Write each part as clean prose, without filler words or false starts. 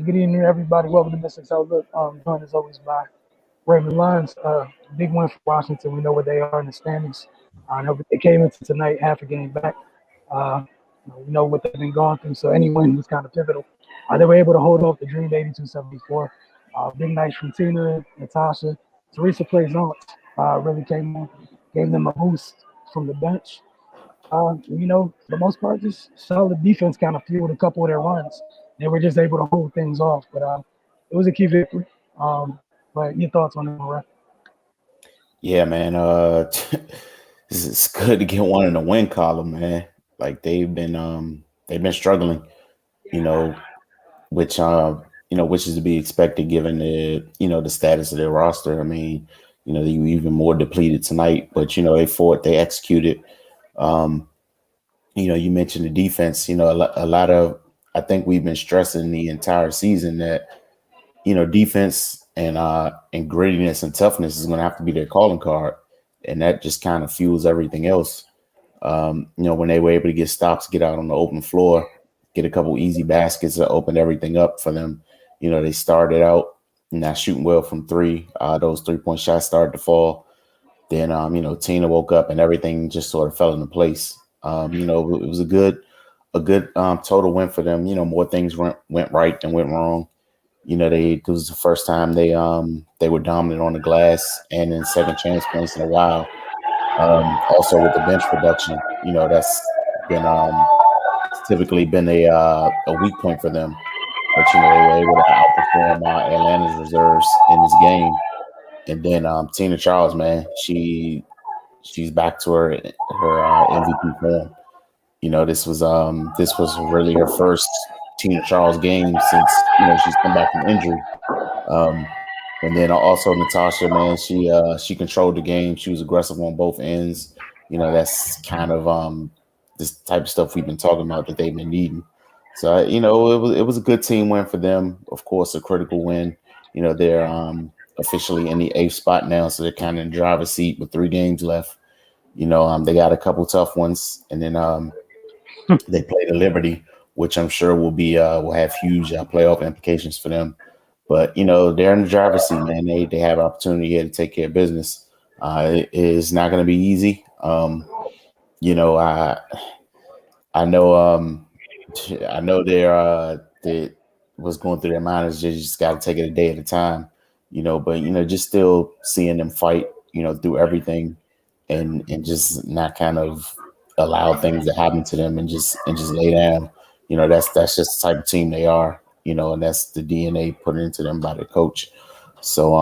Good evening, everybody. Welcome to Mystics Outlook. Joined as always by Raymond Lyons. Big win for Washington. We know where they are in the standings. I know they came into tonight half a game back. Uh, we know what they've been going through, so any win was kind of pivotal. They were able to hold off the Dream 82-74. Big nights from Tina, Natasha. Teresa Plaisance really came on, gave them a boost from the bench. For the most part, just solid defense kind of fueled a couple of their runs. They were just able to hold things off, but it was a key victory. But your thoughts on it, Marat? Yeah, man. It's good to get one in the win column, man. Like they've been struggling, you know, which is to be expected given the status of their roster. I mean, they were even more depleted tonight, but they fought, they executed. Um, you mentioned the defense. A lot of I think we've been stressing the entire season that defense and grittiness and toughness is going to have to be their calling card, and that just kind of fuels everything else. When they were able to get stops, get out on the open floor, get a couple easy baskets that opened everything up for them. They started out not shooting well from three. Those 3-point shots started to fall. Then, Tina woke up and everything just sort of fell into place. It was a good total win for them. More things went right than went wrong. It was the first time they were dominant on the glass and in second chance points in a while. Also with the bench production, that's been typically been a weak point for them. But they were able to outperform Atlanta's reserves in this game. And then Tina Charles, man, she's back to her MVP form. This was really her first Tina Charles game since she's come back from injury. Um, and then also Natasha, man, she controlled the game. She was aggressive on both ends. That's kind of this type of stuff we've been talking about that they've been needing. So it was a good team win for them. Of course, a critical win. They're officially in the eighth spot now, so they're kind of in the driver's seat with 3 games left. They got a couple tough ones, and then they play the Liberty, which I'm sure will have huge playoff implications for them. But they're in the driver's seat, man. They have opportunity here to take care of business. It is not going to be easy. I know that what's going through their mind is just got to take it a day at a time. But just still seeing them fight, through everything, and just not kind of allow things to happen to them and just lay down. That's just the type of team they are. And that's the DNA put into them by the coach. So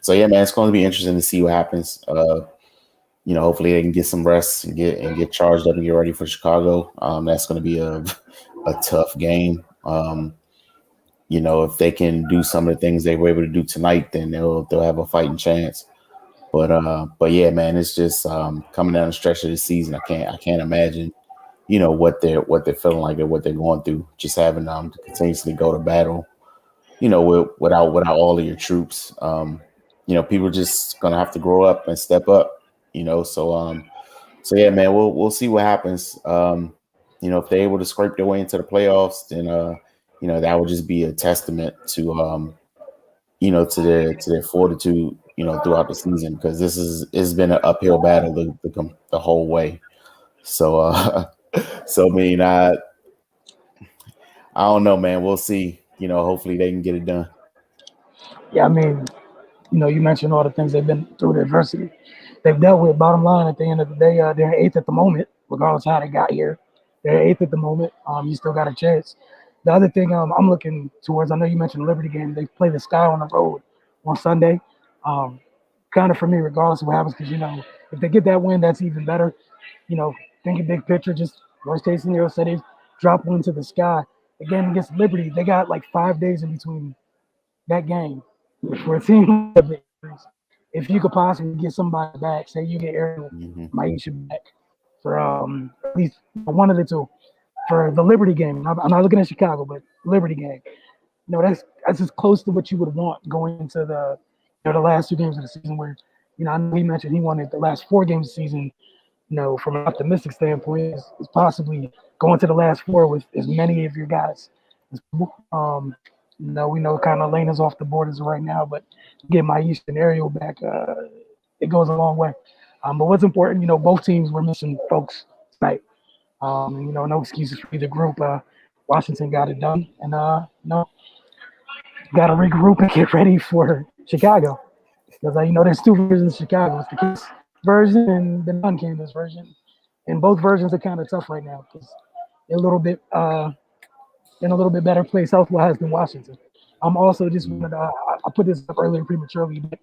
yeah, man, it's going to be interesting to see what happens. Hopefully they can get some rest and get charged up and get ready for Chicago. That's going to be a tough game. If they can do some of the things they were able to do tonight, then they'll have a fighting chance. But yeah, man, it's just coming down the stretch of the season. I can't imagine, what they're feeling like and what they're going through. Just having to continuously go to battle, without all of your troops. People are just gonna have to grow up and step up. So yeah, man, we'll see what happens. If they're able to scrape their way into the playoffs, then that would just be a testament to to their fortitude, throughout the season, because it's been an uphill battle the whole way. So so I mean, I don't know, man. We'll see. Hopefully they can get it done. Yeah, I mean, you mentioned all the things they've been through, the adversity they've dealt with. Bottom line, at the end of the day, they're eighth at the moment, regardless of how they got here. They're eighth at the moment. You still got a chance. The other thing I'm looking towards, I know you mentioned the Liberty game. They play the Sky on the road on Sunday. Um, Kind of for me, regardless of what happens, because if they get that win, that's even better. Thinking big picture, just worst case scenario, say they drop one to the Sky. Again, against Liberty, they got like 5 days in between that game. For a team like the Lakers, if you could possibly get somebody back, say you get Ariel Hmm. Maisha back for at least one of the two for the Liberty game. I'm not looking at Chicago, but Liberty game. That's as close to what you would want going into the last 2 games of the season. Where I know he mentioned he wanted the last 4 games of the season. From an optimistic standpoint, is possibly going to the last 4 with as many of your guys as possible. We know kind of Elena's off the board as of right now, but get my Eastern Ariel back, it goes a long way. But what's important, both teams were missing folks tonight. No excuses for either group. Washington got it done, and got to regroup and get ready for Chicago because there's two versions of Chicago. It's the Kansas version and the non-Kansas version, and both versions are kind of tough right now because they're a little bit in a little bit better place health-wise than Washington. I'm also just wanted I put this up earlier prematurely, but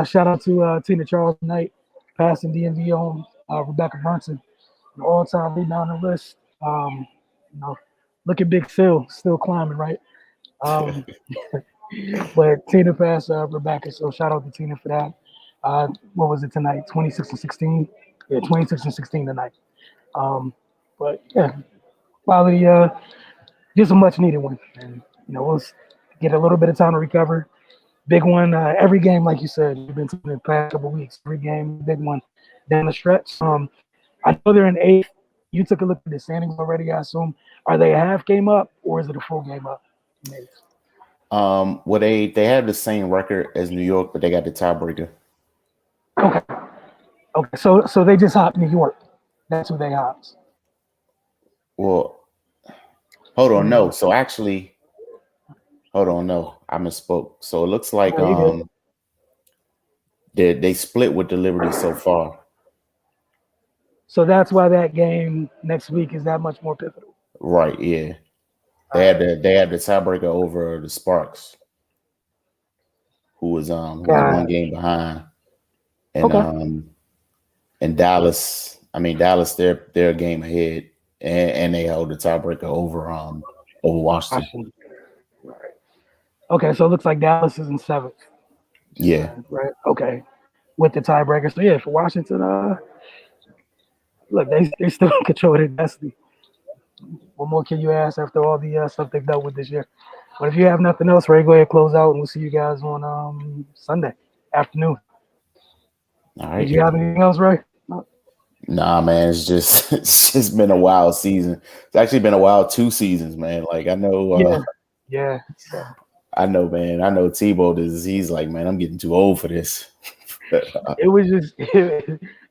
shout out to Tina Charles tonight, passing DMV on Rebecca Brunson, an all-time rebounder list. Look at Big Phil, still climbing, right? Um, but Tina passed Rebecca, so shout out to Tina for that. What was it tonight? 26 and 16. Yeah, 26 and 16 tonight. But yeah, quality, just a much needed one, and we'll get a little bit of time to recover. Big one. Every game, like you said, you've been to the past couple of weeks. Every game, big one down the stretch. I know they're in eighth. You took a look at the standings already, I assume. Are they a half game up or is it a full game up? Well, they have the same record as New York, but they got the tiebreaker. Okay. So they just hopped New York. That's who they hopped. Well, hold on, no. So actually, hold on, no, I misspoke. So it looks like they split with the Liberty so far. So that's why that game next week is that much more pivotal. Right, yeah. They had the tiebreaker over the Sparks, who was one game behind. And and Dallas, they're a game ahead, and they held the tiebreaker over Washington. Right. Okay, so it looks like Dallas is in seventh. Yeah. Right. Okay. With the tiebreaker. So yeah, for Washington, look, they still control their destiny. What more can you ask after all the stuff they've dealt with this year? But if you have nothing else, Ray, go ahead and close out, and we'll see you guys on Sunday afternoon. All right. Did you have anything else, Ray? Nah, man, it's just been a wild season. It's actually been a wild 2 seasons, man. Like I know, yeah. I know, man. I know Tebow. He's like, man, I'm getting too old for this. It was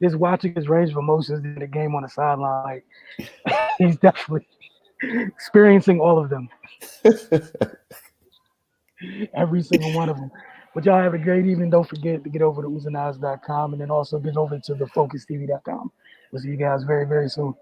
just watching his range of emotions in the game on the sideline. Like he's definitely experiencing all of them, every single one of them. But y'all have a great evening. Don't forget to get over to Uzanaz.com and then also get over to thefocustv.com. We'll see you guys very, very soon.